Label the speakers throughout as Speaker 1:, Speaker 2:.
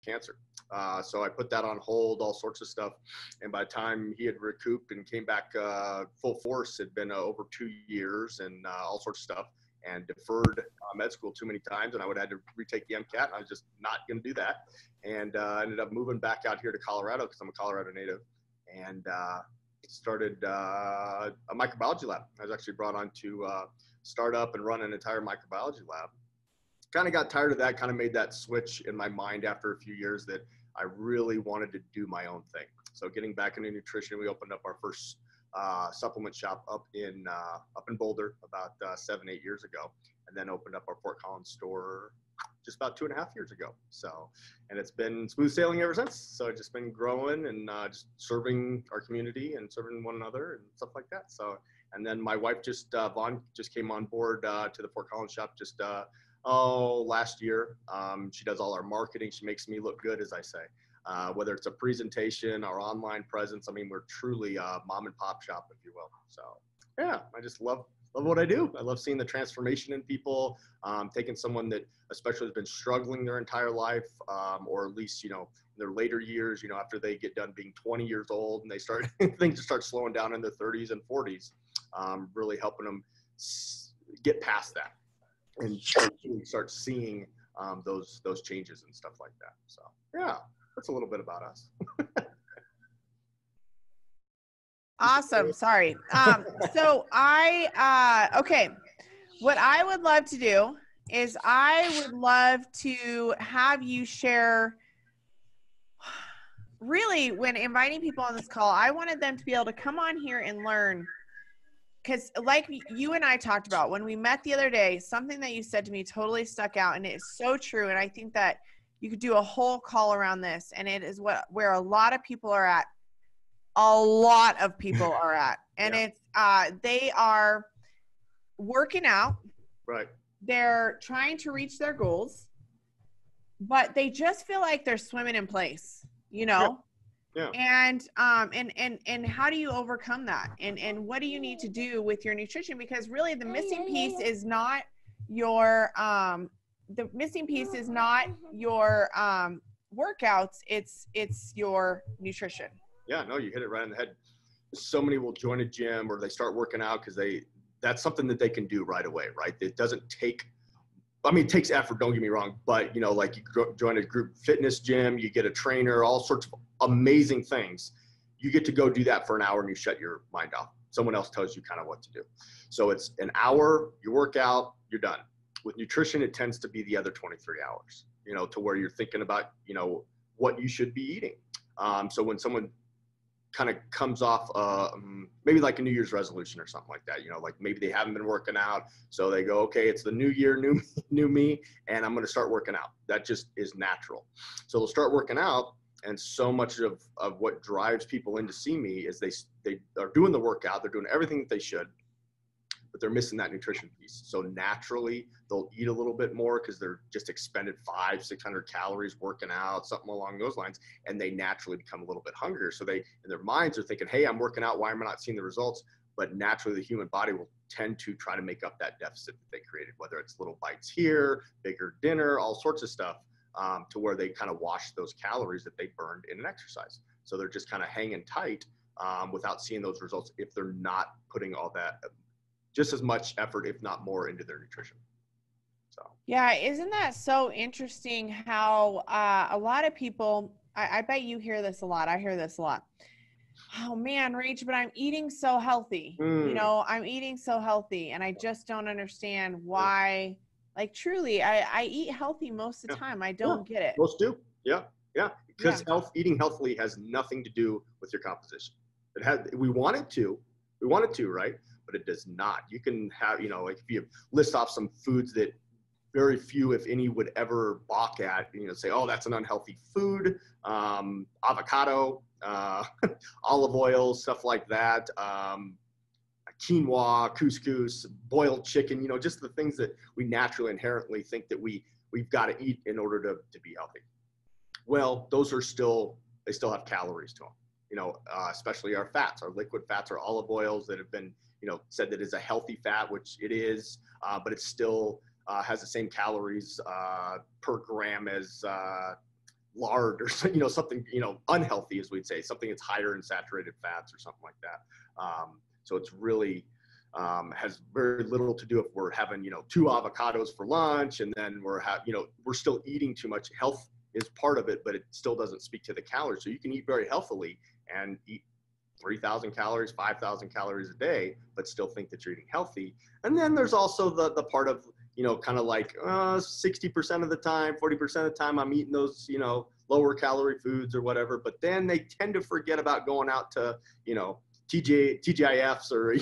Speaker 1: cancer. So I put that on hold, all sorts of stuff. And by the time he had recouped and came back full force, it'd been over 2 years and all sorts of stuff, and deferred med school too many times. And I would have had to retake the MCAT, and I was just not going to do that. And I ended up moving back out here to Colorado because I'm a Colorado native, and started a microbiology lab. I was actually brought on to start up and run an entire microbiology lab. Kind of got tired of that, kind of made that switch in my mind after a few years that I really wanted to do my own thing. So getting back into nutrition, we opened up our first supplement shop up in Boulder about 7-8 years ago, and then opened up our Fort Collins store just about 2.5 years ago. So, and it's been smooth sailing ever since. So it's just been growing and just serving our community and serving one another and stuff like that. So, and then my wife Vaughn just came on board to the Fort Collins shop just last year. She does all our marketing. She makes me look good, as I say. Whether it's a presentation, our online presence. I mean, we're truly a mom and pop shop, if you will. So yeah, I just love what I do. I love seeing the transformation in people, taking someone that especially has been struggling their entire life, or at least, in their later years, after they get done being 20 years old and they start, things start slowing down in their 30s and 40s, really helping them get past that and start seeing those changes and stuff like that. So yeah, that's a little bit about us.
Speaker 2: Awesome. Sorry. So okay. What I would love to do is I would love to have you share, really, when inviting people on this call, I wanted them to be able to come on here and learn, because like you and I talked about when we met the other day, something that you said to me totally stuck out, and it's so true. And I think that you could do a whole call around this, and it is where a lot of people are at. A lot of people are at, and
Speaker 1: Yeah.
Speaker 2: it's they are working out,
Speaker 1: Right.
Speaker 2: they're trying to reach their goals, but they just feel like they're swimming in place,
Speaker 1: Yeah.
Speaker 2: and how do you overcome that, and what do you need to do with your nutrition? Because really the missing piece is not your workouts, it's your nutrition.
Speaker 1: Yeah, no, you hit it right on the head. So many will join a gym or they start working out because that's something that they can do right away, right? It doesn't take, it takes effort, don't get me wrong, but like you join a group fitness gym, you get a trainer, all sorts of amazing things. You get to go do that for an hour and you shut your mind off. Someone else tells you kind of what to do. So it's an hour, you work out, you're done. With nutrition, it tends to be the other 23 hours, to where you're thinking about, what you should be eating. So when someone kind of comes off maybe like a New Year's resolution or something like that, like maybe they haven't been working out, so they go, okay, it's the new year, new me, and I'm going to start working out. That just is natural. So they'll start working out, and so much of what drives people in to see me is they are doing the workout, they're doing everything that they should, but they're missing that nutrition piece. So naturally they'll eat a little bit more because they're just expended 500-600 calories working out, something along those lines, and they naturally become a little bit hungrier. So they, in their minds, are thinking, hey, I'm working out, why am I not seeing the results? But naturally the human body will tend to try to make up that deficit that they created, whether it's little bites here, bigger dinner, all sorts of stuff, to where they kind of wash those calories that they burned in an exercise. So they're just kind of hanging tight without seeing those results if they're not putting all that, just as much effort, if not more, into their nutrition. So
Speaker 2: yeah, isn't that so interesting how a lot of people, I bet you hear this a lot, I hear this a lot. Oh man, Rach, but I'm eating so healthy. I'm eating so healthy, and I just don't understand why. Like truly, I eat healthy most of the time. I don't get it.
Speaker 1: Most do. Yeah. Because eating healthily has nothing to do with your composition. We want it to, right? But it does not. You can have, like if you list off some foods that very few, if any, would ever balk at, say, oh, that's an unhealthy food, avocado, olive oil, stuff like that, quinoa, couscous, boiled chicken, just the things that we naturally inherently think that we've got to eat in order to be healthy. Well, those are they still have calories to them, especially our fats, our liquid fats, our olive oils that have been, said that is a healthy fat, which it is, but it still has the same calories per gram as lard or, something, unhealthy, as we'd say, something that's higher in saturated fats or something like that. So it's really has very little to do if we're having, 2 avocados for lunch, and then we're still eating too much. Health is part of it, but it still doesn't speak to the calories. So you can eat very healthily and eat 3,000 calories, 5,000 calories a day, but still think that you're eating healthy. And then there's also the part of, kind of like 60% of the time, 40% of the time I'm eating those, lower calorie foods or whatever, but then they tend to forget about going out to, TGIFs or,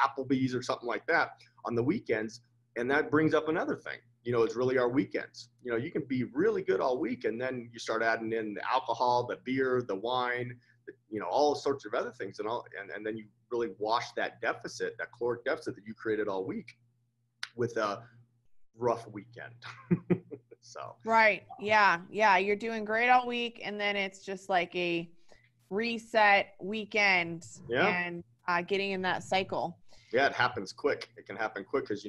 Speaker 1: Applebee's or something like that on the weekends. And that brings up another thing, it's really our weekends. You can be really good all week, and then you start adding in the alcohol, the beer, the wine, all sorts of other things, and then you really wash that deficit, that caloric deficit that you created all week, with a rough weekend. So
Speaker 2: right, yeah, you're doing great all week, and then it's just like a reset weekend, and getting in that cycle.
Speaker 1: Yeah, it happens quick. It can happen quick because,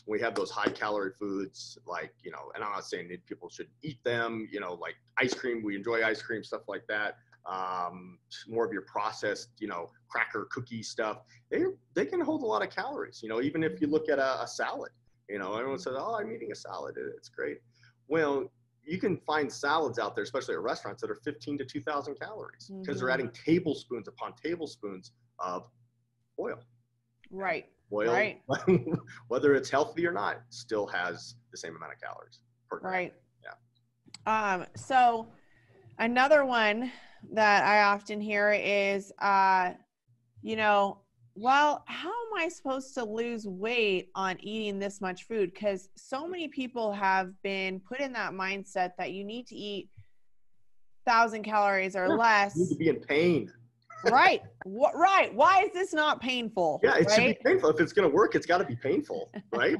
Speaker 1: we have those high calorie foods, like, and I'm not saying that people should eat them, like ice cream. We enjoy ice cream, stuff like that. More of your processed, cracker, cookie stuff. They can hold a lot of calories, even if you look at a salad. Everyone says, oh, I'm eating a salad, it's great. Well, you can find salads out there, especially at restaurants, that are 15 to 2,000 calories because they're adding tablespoons upon tablespoons of oil.
Speaker 2: Right.
Speaker 1: Oil,
Speaker 2: right.
Speaker 1: Whether it's healthy or not, still has the same amount of calories per gram.
Speaker 2: Right.
Speaker 1: Yeah.
Speaker 2: So another one that I often hear is, well, how am I supposed to lose weight on eating this much food? Because so many people have been put in that mindset that you need to eat 1,000 calories or less.
Speaker 1: You need to be in pain.
Speaker 2: Right. Right. Why is this not painful?
Speaker 1: Yeah, it should
Speaker 2: right?
Speaker 1: be painful. If it's going to work, it's got to be painful, right?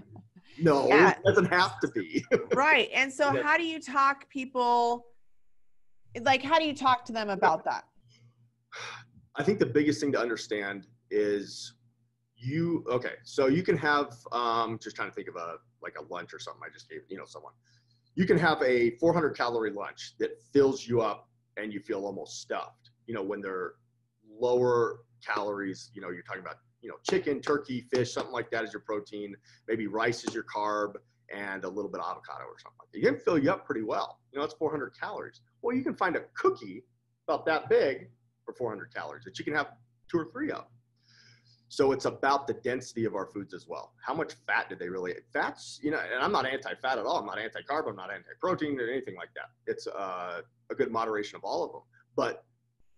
Speaker 1: No, It doesn't have to be.
Speaker 2: Right. And so how do you talk people, how do you talk to them about that?
Speaker 1: I think the biggest thing to understand is so you can have, just trying to think of a lunch or something I just gave, someone. You can have a 400 calorie lunch that fills you up and you feel almost stuffed, when they're lower calories, you're talking about, chicken, turkey, fish, something like that is your protein, maybe rice is your carb, and a little bit of avocado or something like that. You can fill you up pretty well. It's 400 calories. Well, you can find a cookie about that big for 400 calories that you can have 2 or 3 of. So it's about the density of our foods as well. How much fat did they really, fats, and I'm not anti-fat at all. I'm not anti-carb. I'm not anti-protein or anything like that. It's a good moderation of all of them. But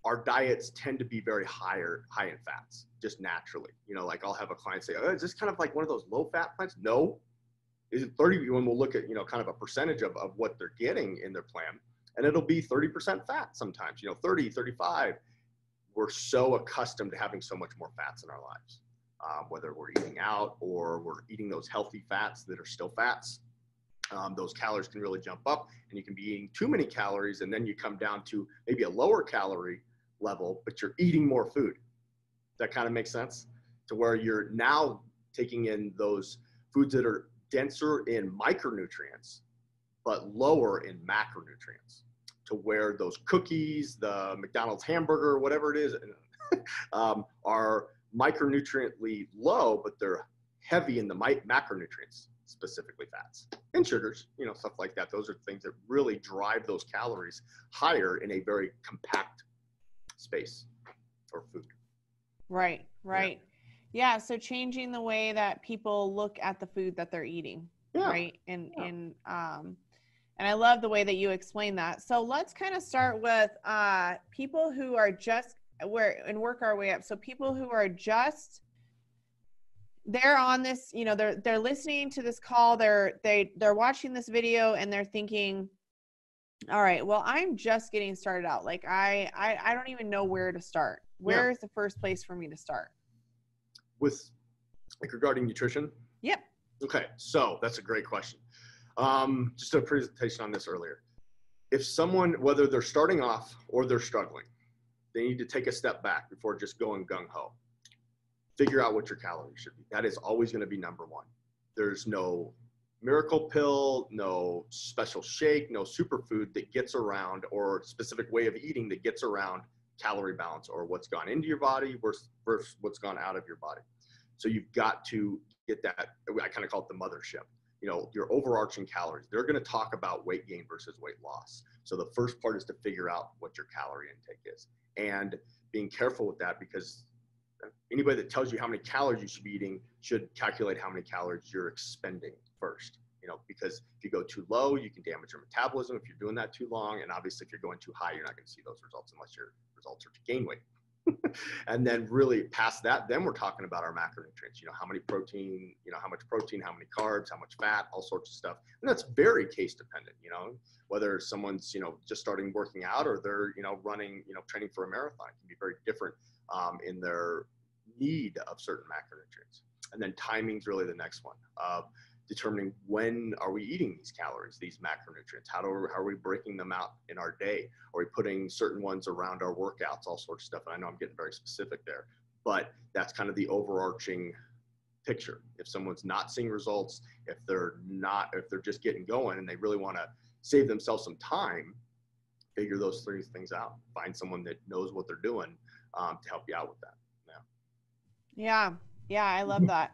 Speaker 1: our diets tend to be very high in fats, just naturally. I'll have a client say, oh, is this kind of like one of those low fat plans? No. Is it 30? When we'll look at, kind of a percentage of what they're getting in their plan, and it'll be 30% fat sometimes, 30, 35. We're so accustomed to having so much more fats in our lives, whether we're eating out or we're eating those healthy fats that are still fats. Those calories can really jump up, and you can be eating too many calories, and then you come down to maybe a lower calorie level, but you're eating more food. That kind of makes sense, to where you're now taking in those foods that are denser in micronutrients, but lower in macronutrients, to where those cookies, the McDonald's hamburger, whatever it is, are micronutriently low, but they're heavy in the macronutrients, specifically fats and sugars, stuff like that. Those are things that really drive those calories higher in a very compact space or food.
Speaker 2: Right. Yeah. So changing the way that people look at the food that they're eating.
Speaker 1: Yeah.
Speaker 2: Right. And I love the way that you explain that. So let's kind of start with people who are work our way up. So people who are they're on this, they're listening to this call, they're watching this video, and they're thinking, all right, well, I'm just getting started out. Like I don't even know where to start. Where is the first place for me to start?
Speaker 1: With regarding nutrition?
Speaker 2: Yep.
Speaker 1: Okay. So that's a great question. Just a presentation on this earlier. If someone, whether they're starting off or they're struggling, they need to take a step back before just going gung-ho. Figure out what your calories should be. That is always going to be number one. There's no miracle pill, no special shake, no superfood that gets around, or specific way of eating that gets around calorie balance or what's gone into your body versus what's gone out of your body. So you've got to get that, I kind of call it the mothership, you know, your overarching calories. They're going to talk about weight gain versus weight loss. So the first part is to figure out what your calorie intake is, and being careful with that, because anybody that tells you how many calories you should be eating should calculate how many calories you're expending first, you know, because if you go too low, you can damage your metabolism if you're doing that too long. And obviously if you're going too high, you're not going to see those results unless your results are to gain weight. And then really past that, then we're talking about our macronutrients, you know, how many protein, you know, how much protein, how many carbs, how much fat, all sorts of stuff. And that's very case dependent, you know, whether someone's, you know, just starting working out or they're, you know, running, you know, training for a marathon. It can be very different in their need of certain macronutrients. And then timing's really the next one. Determining when are we eating these calories, these macronutrients, how are we breaking them out in our day? Are we putting certain ones around our workouts, all sorts of stuff? And I know I'm getting very specific there, but that's kind of the overarching picture. If someone's not seeing results, if they're just getting going and they really want to save themselves some time, figure those three things out. Find someone that knows what they're doing to help you out with that.
Speaker 2: Yeah. I love that.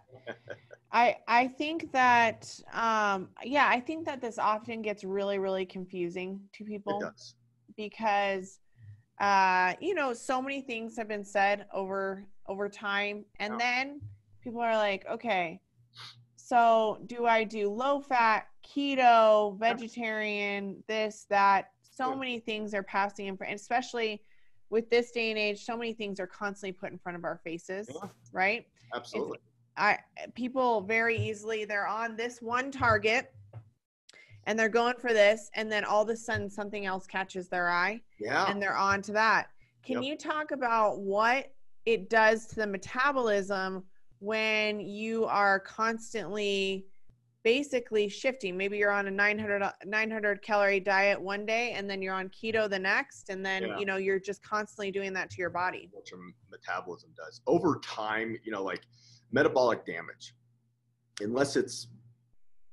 Speaker 2: I think that, I think that this often gets really, really confusing to people.
Speaker 1: It does.
Speaker 2: Because, you know, so many things have been said over time. And then people are like, okay, so do I do low fat, keto, vegetarian, this, that? So many things are passing in front, especially with this day and age, so many things are constantly put in front of our faces, right?
Speaker 1: Absolutely.
Speaker 2: People very easily, they're on this one target and they're going for this, and then all of a sudden something else catches their eye and they're on to that. Can you talk about what it does to the metabolism when you are constantly basically shifting? Maybe you're on a 900 calorie diet one day and then you're on keto the next, and then you know, you're just constantly doing that to your body.
Speaker 1: What your metabolism does over time, you know, like metabolic damage, unless it's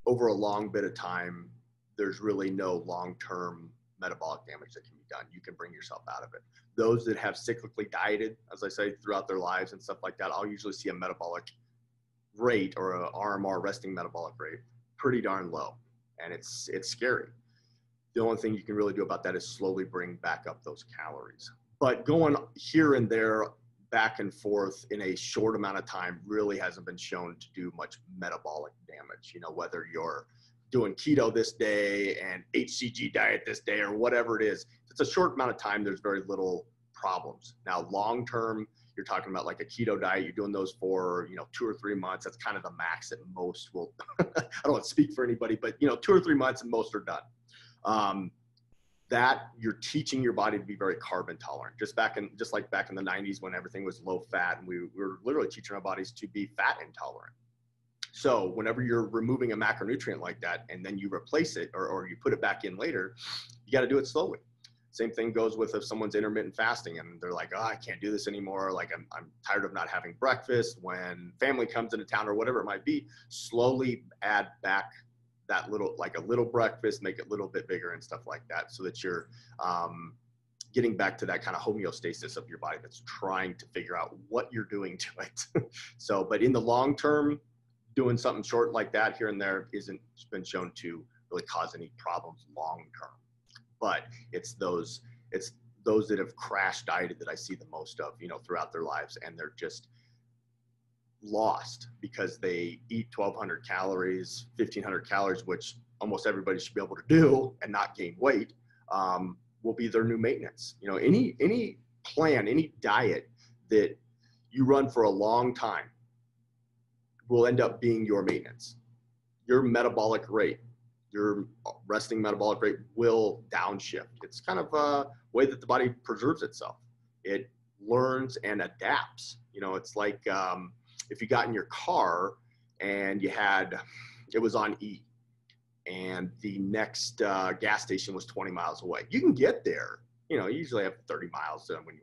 Speaker 1: over a long bit of time, there's really no long-term metabolic damage that can be done. You can bring yourself out of it. Those that have cyclically dieted, as I say, throughout their lives and stuff like that, I'll usually see a metabolic rate, or a RMR, resting metabolic rate, pretty darn low. And it's scary. The only thing you can really do about that is slowly bring back up those calories. But going here and there, back and forth in a short amount of time, really hasn't been shown to do much metabolic damage. You know, whether you're doing keto this day and HCG diet this day or whatever it is, if it's a short amount of time, there's very little problems. Now, long term, you're talking about like a keto diet, you're doing those for, you know, 2 or 3 months. That's kind of the max that most will, I don't want to speak for anybody, but, you know, 2 or 3 months and most are done. That you're teaching your body to be very carb intolerant. Just like back in the 90s when everything was low fat, and we were literally teaching our bodies to be fat intolerant. So whenever you're removing a macronutrient like that and then you replace it or you put it back in later, you got to do it slowly. Same thing goes with if someone's intermittent fasting and they're like, oh, I can't do this anymore. Like I'm tired of not having breakfast when family comes into town or whatever it might be. Slowly add back that little, like a little breakfast, make it a little bit bigger and stuff like that, so that you're getting back to that kind of homeostasis of your body that's trying to figure out what you're doing to it. So, but in the long term, doing something short like that here and there isn't been shown to really cause any problems long term. But it's those that have crash dieted that I see the most of, you know, throughout their lives, and they're just lost because they eat 1,200 calories, 1,500 calories, which almost everybody should be able to do and not gain weight, will be their new maintenance. You know, any plan, any diet that you run for a long time will end up being your maintenance. Your metabolic rate, your resting metabolic rate will downshift. It's kind of a way that the body preserves itself. It learns and adapts. You know, it's like if you got in your car and it was on E and the next gas station was 20 miles away. You can get there. You know, you usually have 30 miles when you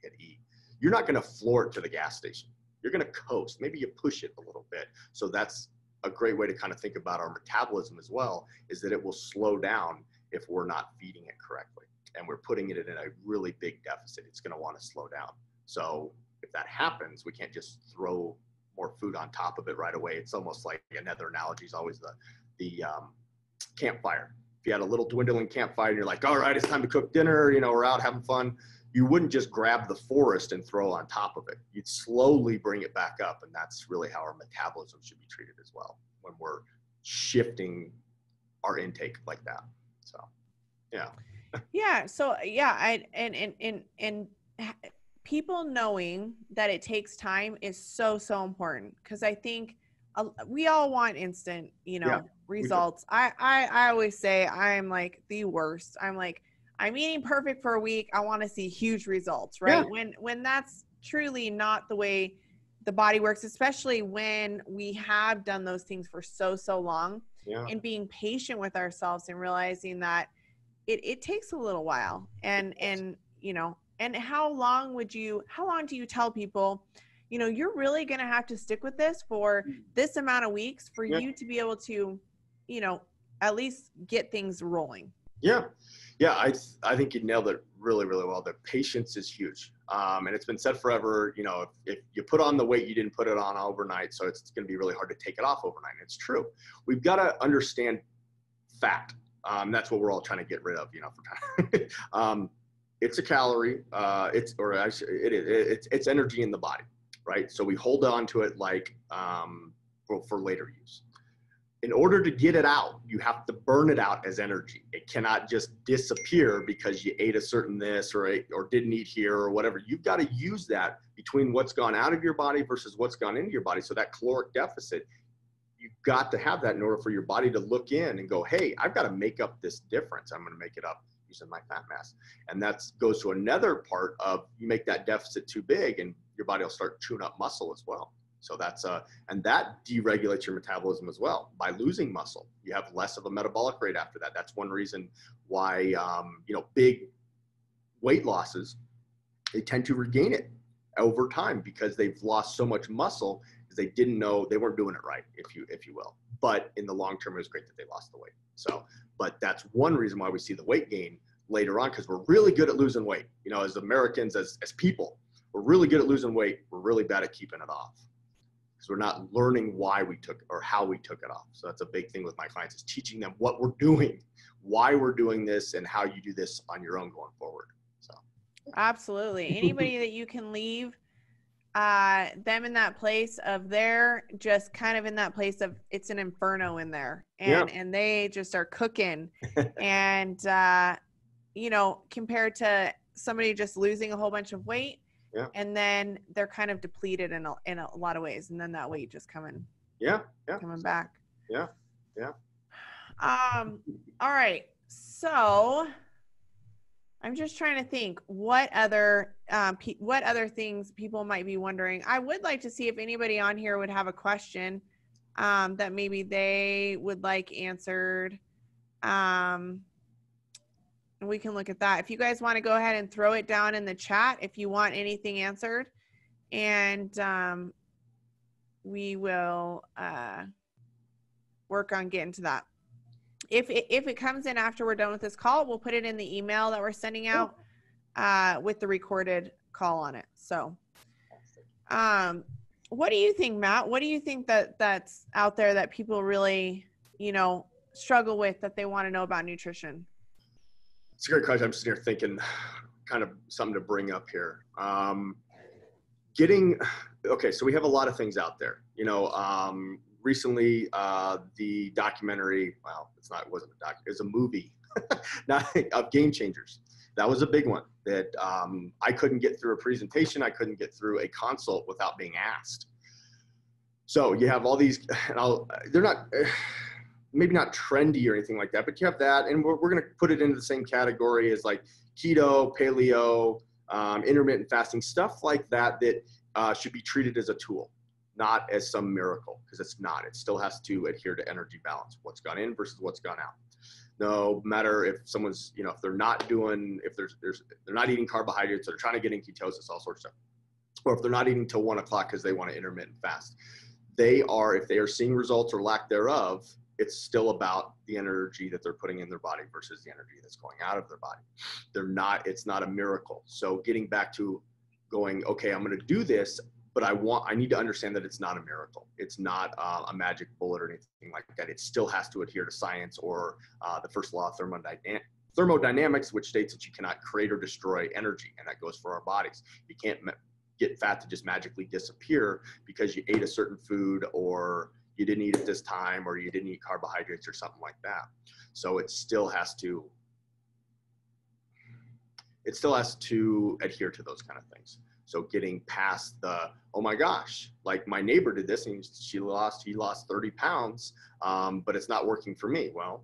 Speaker 1: hit E. You're not going to floor it to the gas station. You're going to coast. Maybe you push it a little bit. So that's a great way to kind of think about our metabolism as well is that it will slow down if we're not feeding it correctly. And we're putting it in a really big deficit. It's going to want to slow down. So if that happens, we can't just throw more food on top of it right away. It's almost like another analogy is always the campfire. If you had a little dwindling campfire and you're like, all right, it's time to cook dinner, you know, we're out having fun. You wouldn't just grab the forest and throw on top of it. You'd slowly bring it back up. And that's really how our metabolism should be treated as well when we're shifting our intake like that. So, yeah.
Speaker 2: Yeah. So yeah, and people knowing that it takes time is so important, because I think we all want instant, you know, results. I always say I'm like the worst. I'm like, I'm eating perfect for a week. I want to see huge results, right? Yeah. When that's truly not the way the body works, especially when we have done those things for so long, and being patient with ourselves and realizing that it takes a little while. And you know, and how long do you tell people, you know, you're really going to have to stick with this for this amount of weeks for you to be able to, you know, at least get things rolling?
Speaker 1: Yeah, I think you nailed it really well. The patience is huge. And it's been said forever, you know, if you put on the weight, you didn't put it on overnight. So it's going to be really hard to take it off overnight. And it's true. We've got to understand fat. That's what we're all trying to get rid of, you know, for it's a calorie. It's energy in the body, right? So we hold on to it like for later use. In order to get it out, you have to burn it out as energy. It cannot just disappear because you ate a certain this or didn't eat here or whatever. You've got to use that between what's gone out of your body versus what's gone into your body. So that caloric deficit, you've got to have that in order for your body to look in and go, hey, I've got to make up this difference. I'm going to make it up using my fat mass. And that goes to another part of, you make that deficit too big and your body will start chewing up muscle as well. So that's and that deregulates your metabolism as well. By losing muscle, you have less of a metabolic rate after that. That's one reason why, you know, big weight losses, they tend to regain it over time because they've lost so much muscle because they didn't know they weren't doing it right, if you will. But in the long term, it was great that they lost the weight. So, but that's one reason why we see the weight gain later on, because we're really good at losing weight. You know, as Americans, as people, we're really good at losing weight. We're really bad at keeping it off. So we're not learning why we took or how we took it off. So that's a big thing with my clients, is teaching them what we're doing, why we're doing this, and how you do this on your own going forward. So
Speaker 2: absolutely. Anybody that you can leave them in that place of they're just kind of in that place of it's an inferno in there, and they just are cooking and you know, compared to somebody just losing a whole bunch of weight. And then they're kind of depleted in a lot of ways, and then that weight just coming back. All right. So I'm just trying to think what other things people might be wondering. I would like to see if anybody on here would have a question that maybe they would like answered. And we can look at that. If you guys want to go ahead and throw it down in the chat, if you want anything answered, and we will work on getting to that. If it comes in after we're done with this call, we'll put it in the email that we're sending out with the recorded call on it. So what do you think, Matt? What do you think that's out there that people really, you know, struggle with, that they want to know about nutrition?
Speaker 1: It's a great question. I'm sitting here thinking kind of something to bring up here. Okay, so we have a lot of things out there. You know, recently the documentary, well, it wasn't a doc, it was a movie of Game Changers. That was a big one that I couldn't get through a presentation. I couldn't get through a consult without being asked. So you have all these, they're not, maybe not trendy or anything like that, but you have that, and we're going to put it into the same category as like keto, paleo, intermittent fasting, stuff like that, that should be treated as a tool, not as some miracle, because it's not. It still has to adhere to energy balance, what's gone in versus what's gone out. No matter if someone's, you know, if they're not doing, if they're not eating carbohydrates, they're trying to get in ketosis, all sorts of stuff, or if they're not eating till 1 o'clock because they want to intermittent fast. if they are seeing results or lack thereof, it's still about the energy that they're putting in their body versus the energy that's going out of their body. It's not a miracle. So getting back to going, okay, I'm going to do this, but I need to understand that it's not a miracle. It's not a magic bullet or anything like that. It still has to adhere to science or the first law of thermodynamics, which states that you cannot create or destroy energy. And that goes for our bodies. You can't get fat to just magically disappear because you ate a certain food, or you didn't eat at this time, or you didn't eat carbohydrates or something like that. So it still has to adhere to those kind of things. So getting past the, oh my gosh, like my neighbor did this and he lost 30 pounds, but it's not working for me. Well,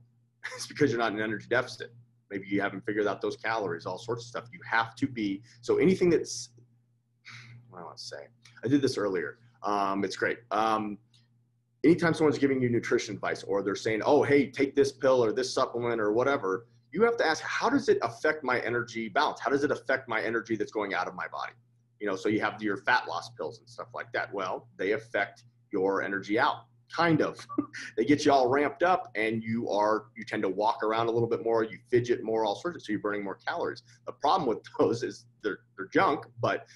Speaker 1: it's because you're not in an energy deficit. Maybe you haven't figured out those calories, all sorts of stuff. You have to be, so anything that's, what do I want to say? I did this earlier. It's great. Anytime someone's giving you nutrition advice, or they're saying, oh, hey, take this pill or this supplement or whatever, you have to ask, how does it affect my energy balance? How does it affect my energy that's going out of my body? You know, so you have your fat loss pills and stuff like that. Well, they affect your energy out, kind of. They get you all ramped up, and you tend to walk around a little bit more, you fidget more, all sorts of, so you're burning more calories. The problem with those is they're junk, but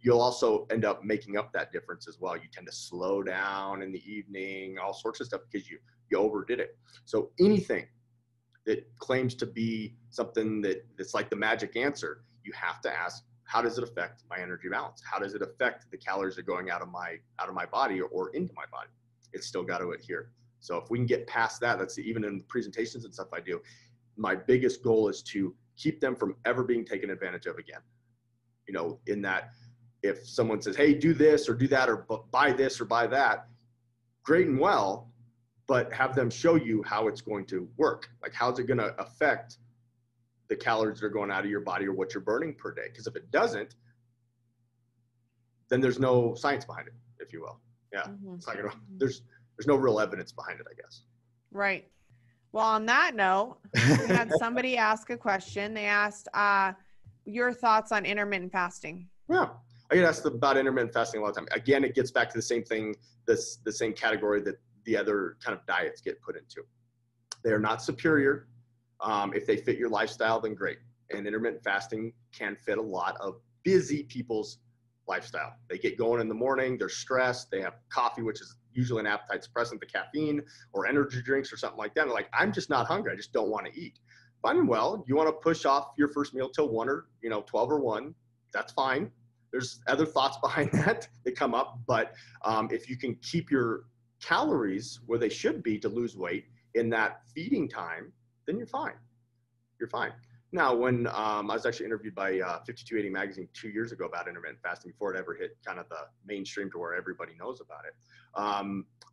Speaker 1: you'll also end up making up that difference as well. You tend to slow down in the evening, all sorts of stuff, because you overdid it. So anything that claims to be something that's like the magic answer, you have to ask, how does it affect my energy balance? How does it affect the calories that are going out of my body or into my body? It's still got to adhere. So if we can get past that, that's even in presentations and stuff I do, my biggest goal is to keep them from ever being taken advantage of again. You know, in that, if someone says, hey, do this or do that, or buy this or buy that, great and well, but have them show you how it's going to work. Like, how's it going to affect the calories that are going out of your body or what you're burning per day? Because if it doesn't, then there's no science behind it, if you will. Yeah. Mm-hmm. It's not gonna, there's no real evidence behind it, I guess.
Speaker 2: Right. Well, on that note, we had somebody ask a question. They asked your thoughts on intermittent fasting.
Speaker 1: Yeah. I get asked about intermittent fasting a lot of time. Again, it gets back to the same thing, the same category that the other kind of diets get put into. They are not superior. If they fit your lifestyle, then great. And intermittent fasting can fit a lot of busy people's lifestyle. They get going in the morning, they're stressed, they have coffee, which is usually an appetite suppressant, the caffeine, or energy drinks or something like that. They're like, I'm just not hungry, I just don't want to eat. Fine and well, you want to push off your first meal till 1 or 12 or 1, that's fine. There's other thoughts behind that come up, but if you can keep your calories where they should be to lose weight in that feeding time, then you're fine. You're fine. Now, when I was actually interviewed by 5280 magazine 2 years ago about intermittent fasting, before it ever hit kind of the mainstream to where everybody knows about it,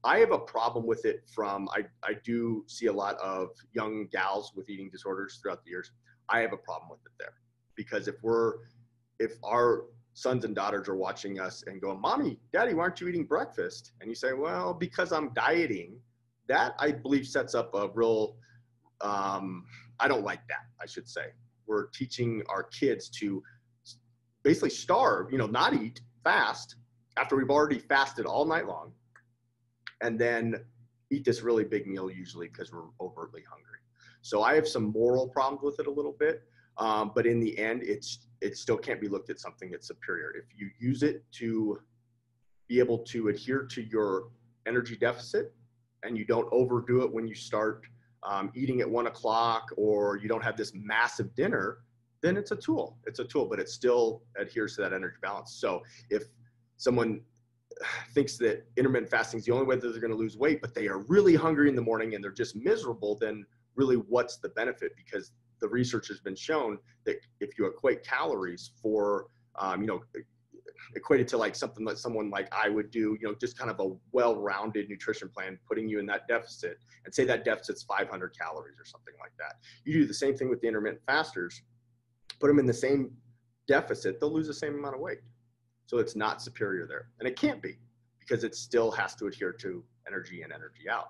Speaker 1: I have a problem with it I do see a lot of young gals with eating disorders throughout the years. I have a problem with it there, because if our sons and daughters are watching us and going, Mommy, Daddy, why aren't you eating breakfast? And you say, well, because I'm dieting. That, I believe, sets up a real, I don't like that, I should say. We're teaching our kids to basically starve, not eat, fast, after we've already fasted all night long, and then eat this really big meal usually because we're overtly hungry. So I have some moral problems with it a little bit. But in the end, it still can't be looked at something that's superior. If you use it to be able to adhere to your energy deficit, and you don't overdo it when you start eating at 1 o'clock, or you don't have this massive dinner, then it's a tool. It's a tool, but it still adheres to that energy balance. So if someone thinks that intermittent fasting is the only way that they're going to lose weight, but they are really hungry in the morning and they're just miserable, then really what's the benefit? Because the research has been shown that if you equate calories for, equated to like something that someone like I would do, just kind of a well-rounded nutrition plan, putting you in that deficit, and say that deficit's 500 calories or something like that. You do the same thing with the intermittent fasters, put them in the same deficit, they'll lose the same amount of weight. So it's not superior there. And it can't be, because it still has to adhere to energy in, energy out.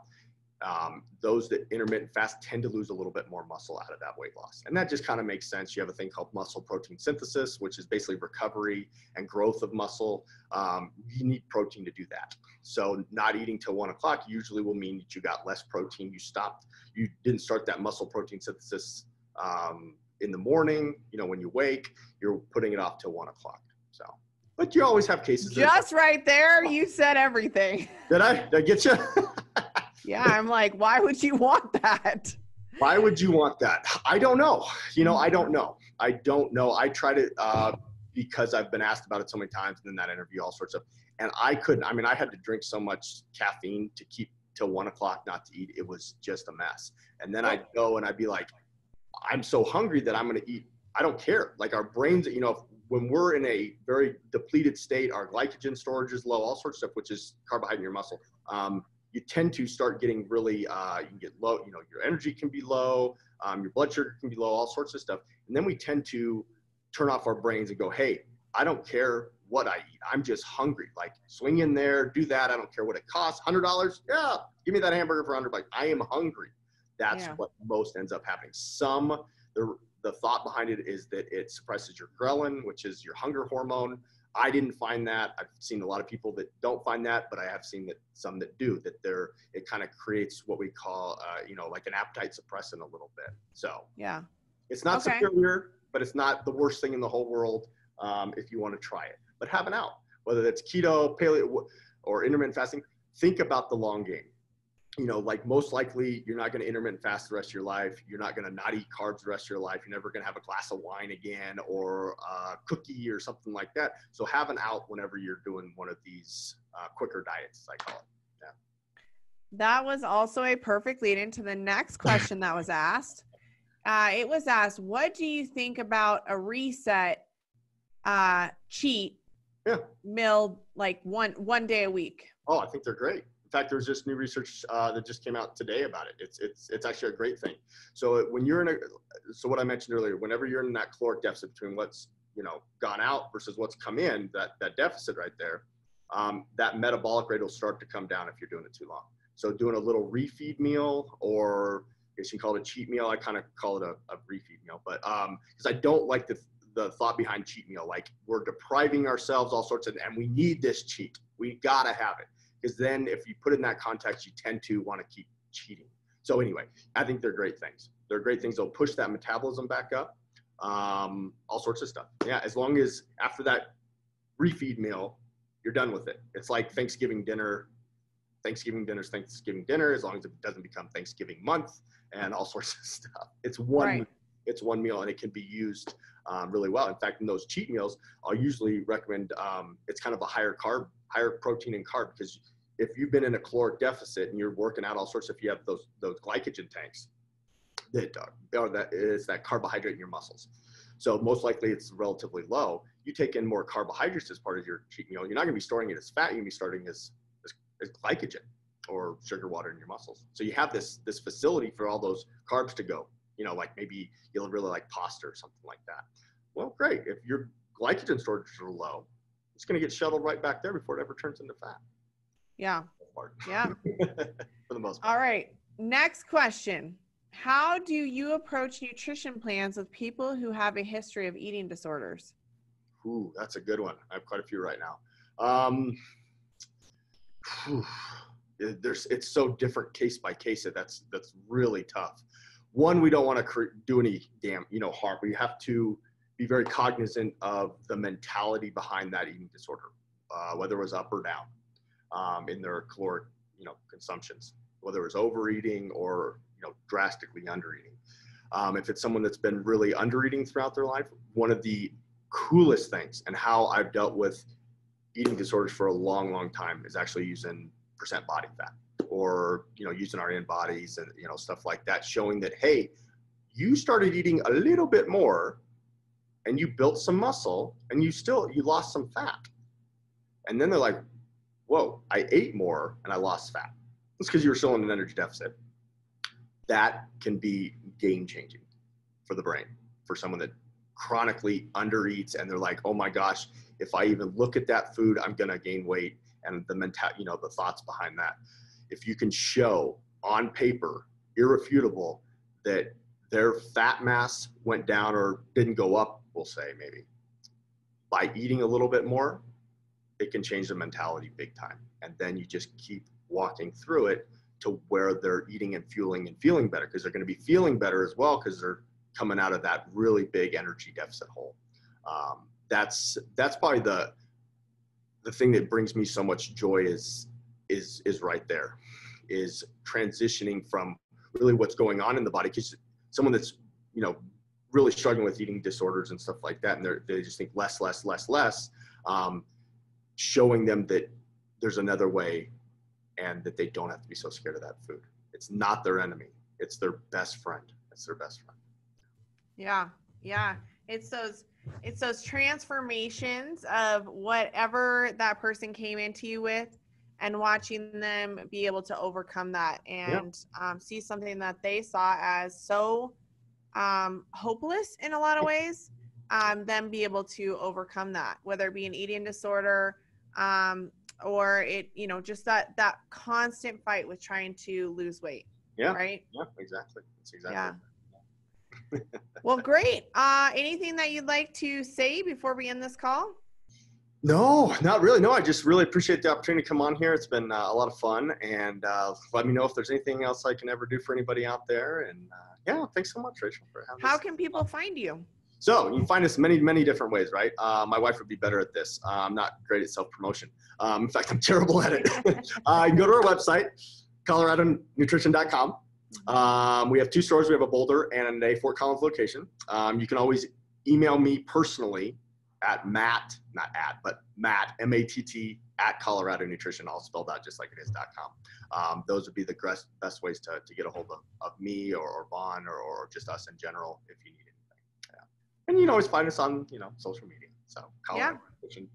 Speaker 1: those that intermittent fast tend to lose a little bit more muscle out of that weight loss. And that just kind of makes sense. You have a thing called muscle protein synthesis, which is basically recovery and growth of muscle. You need protein to do that. So not eating till 1 o'clock usually will mean that you got less protein. You didn't start that muscle protein synthesis in the morning. When you wake, you're putting it off till 1 o'clock. So, but you always have cases.
Speaker 2: Just right there, you said everything.
Speaker 1: Did I get you?
Speaker 2: Yeah, I'm like, why would you want that?
Speaker 1: Why would you want that? I don't know. I don't know. I tried it because I've been asked about it so many times, and in that interview, all sorts of, and I couldn't. I mean, I had to drink so much caffeine to keep till 1 o'clock not to eat. It was just a mess. And then I'd go and I'd be like, I'm so hungry that I'm going to eat. I don't care. Like our brains, when we're in a very depleted state, our glycogen storage is low, all sorts of stuff, which is carbohydrate in your muscle. You tend to start getting really, you can get low, your energy can be low, your blood sugar can be low, all sorts of stuff. And then we tend to turn off our brains and go, hey, I don't care what I eat. I'm just hungry. Like swing in there, do that. I don't care what it costs. $100? Yeah, give me that hamburger for $100. I am hungry. That's what most ends up happening. The thought behind it is that it suppresses your ghrelin, which is your hunger hormone. I didn't find that. I've seen a lot of people that don't find that, but I have seen that some that do, that it kind of creates what we call, like an appetite suppressant a little bit. So yeah, it's not superior, but it's not the worst thing in the whole world if you want to try it. But have an out, whether that's keto, paleo, or intermittent fasting. Think about the long game. Like most likely you're not going to intermittent fast the rest of your life. You're not going to not eat carbs the rest of your life. You're never going to have a glass of wine again or a cookie or something like that. So have an out whenever you're doing one of these quicker diets, I call it. Yeah.
Speaker 2: That was also a perfect lead into the next question that was asked. It was asked, what do you think about a reset cheat meal, like one day a week?
Speaker 1: Oh, I think they're great. In fact, there's just new research that just came out today about it. It's actually a great thing. So when you're so what I mentioned earlier, whenever you're in that caloric deficit between what's gone out versus what's come in, that deficit right there, that metabolic rate will start to come down if you're doing it too long. So doing a little refeed meal, or I guess you can call it a cheat meal. I kind of call it a refeed meal, but because I don't like the thought behind cheat meal, like we're depriving ourselves all sorts of, and we need this cheat. We gotta have it. Because then if you put it in that context, you tend to want to keep cheating. So anyway, I think they're great things. They're great things. They'll push that metabolism back up, all sorts of stuff. Yeah, as long as after that refeed meal, you're done with it. It's like Thanksgiving dinner. Thanksgiving dinner is Thanksgiving dinner, as long as it doesn't become Thanksgiving month and all sorts of stuff. It's one meal, and it can be used really well. In fact, in those cheat meals, I'll usually recommend it's kind of a higher protein and carb, because if you've been in a caloric deficit and you're working out all sorts of, if you have those glycogen tanks, that is that carbohydrate in your muscles. So most likely it's relatively low. You take in more carbohydrates as part of your cheat meal. You're not going to be storing it as fat. You're going to be storing as glycogen or sugar water in your muscles. So you have this facility for all those carbs to go. Like maybe you'll really like pasta or something like that. Well, great. If your glycogen storage are low, it's going to get shuttled right back there before it ever turns into fat.
Speaker 2: Yeah. Yeah.
Speaker 1: For the most part.
Speaker 2: All right. Next question. How do you approach nutrition plans with people who have a history of eating disorders?
Speaker 1: Ooh, that's a good one. I have quite a few right now. It's so different case by case that's really tough. One, we don't want to do any harm. We have to be very cognizant of the mentality behind that eating disorder, whether it was up or down in their caloric, consumptions, whether it was overeating or, drastically undereating. If it's someone that's been really undereating throughout their life, one of the coolest things, and how I've dealt with eating disorders for a long, long time, is actually using percent body fat, or, using our in-bodies and, stuff like that, showing that, hey, you started eating a little bit more and you built some muscle and you lost some fat. And then they're like, whoa, I ate more and I lost fat. It's because you were still in an energy deficit. That can be game changing for the brain, for someone that chronically undereats and they're like, oh my gosh, if I even look at that food, I'm going to gain weight. And the the thoughts behind that. If you can show on paper, irrefutable, that their fat mass went down or didn't go up, we'll say maybe, by eating a little bit more, it can change the mentality big time. And then you just keep walking through it to where they're eating and fueling and feeling better, because they're going to be feeling better as well, because they're coming out of that really big energy deficit hole. That's probably the thing that brings me so much joy is right there, is transitioning from really what's going on in the body. Because someone that's, you know, really struggling with eating disorders and stuff like that, and they just think less, showing them that there's another way, and that they don't have to be so scared of that food. It's not their enemy. It's their best friend. It's their best friend.
Speaker 2: Yeah. Yeah. It's those transformations of whatever that person came into you with, and watching them be able to overcome that, and see something that they saw as so hopeless in a lot of ways, them be able to overcome that, whether it be an eating disorder, or it, you know, just that constant fight with trying to lose weight.
Speaker 1: Yeah.
Speaker 2: Right.
Speaker 1: Yeah, exactly. That's exactly.
Speaker 2: Yeah. Well, great. Anything that you'd like to say before we end this call?
Speaker 1: No, not really. No, I just really appreciate the opportunity to come on here. It's been a lot of fun, and let me know if there's anything else I can ever do for anybody out there. And yeah, thanks so much, Rachel, for having us.
Speaker 2: How can people find you?
Speaker 1: So you can find us many different ways, right? My wife would be better at this. I'm not great at self-promotion. In fact, I'm terrible at it. You can go to our website, coloradonutrition.com. We have 2 stores. We have a Boulder and a Fort Collins location. You can always email me personally at Matt, M-A-T-T, at Colorado Nutrition, all spelled out just like it is.com. Those would be the best ways to get a hold of me or Vaughn or just us in general if you need anything. Yeah. And you can always find us on, you know, social media. So Colorado Nutrition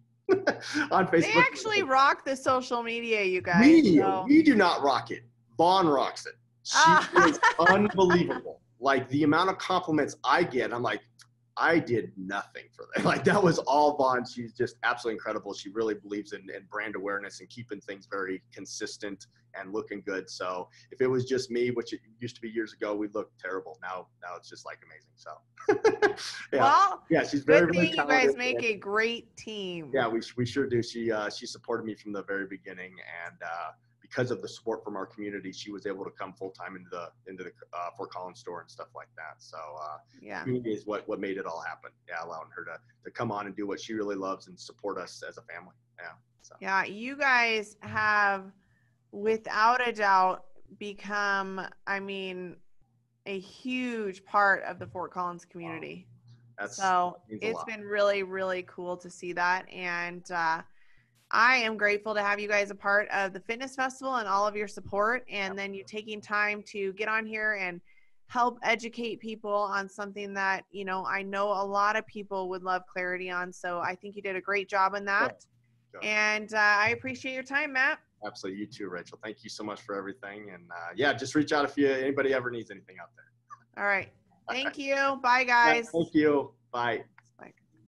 Speaker 1: on Facebook.
Speaker 2: They actually rock the social media, you guys.
Speaker 1: We do not rock it. Vaughn rocks it. She is unbelievable. Like the amount of compliments I get, I'm like, I did nothing for that. Like that was all Vaughn. She's just absolutely incredible. She really believes in brand awareness and keeping things very consistent and looking good. So if it was just me, which it used to be years ago, we looked terrible. Now it's just like amazing. So yeah, she's very,
Speaker 2: good
Speaker 1: very
Speaker 2: thing
Speaker 1: talented.
Speaker 2: You guys make a great team.
Speaker 1: Yeah, we sure do. She supported me from the very beginning, and because of the support from our community, she was able to come full time into the Fort Collins store and stuff like that. So community is what made it all happen. Yeah, allowing her to come on and do what she really loves and support us as a family. Yeah. So. Yeah,
Speaker 2: you guys have without a doubt become, I mean, a huge part of the Fort Collins community. Wow. So it's been really, really cool to see that. And I am grateful to have you guys a part of the fitness festival and all of your support, and then you taking time to get on here and help educate people on something that, you know, I know a lot of people would love clarity on. So I think you did a great job in that. Good. And I appreciate your time, Matt.
Speaker 1: Absolutely. You too, Rachel. Thank you so much for everything. And yeah, just reach out if anybody ever needs anything out there.
Speaker 2: All right. Thank you. Bye, guys.
Speaker 1: Thank you. Bye.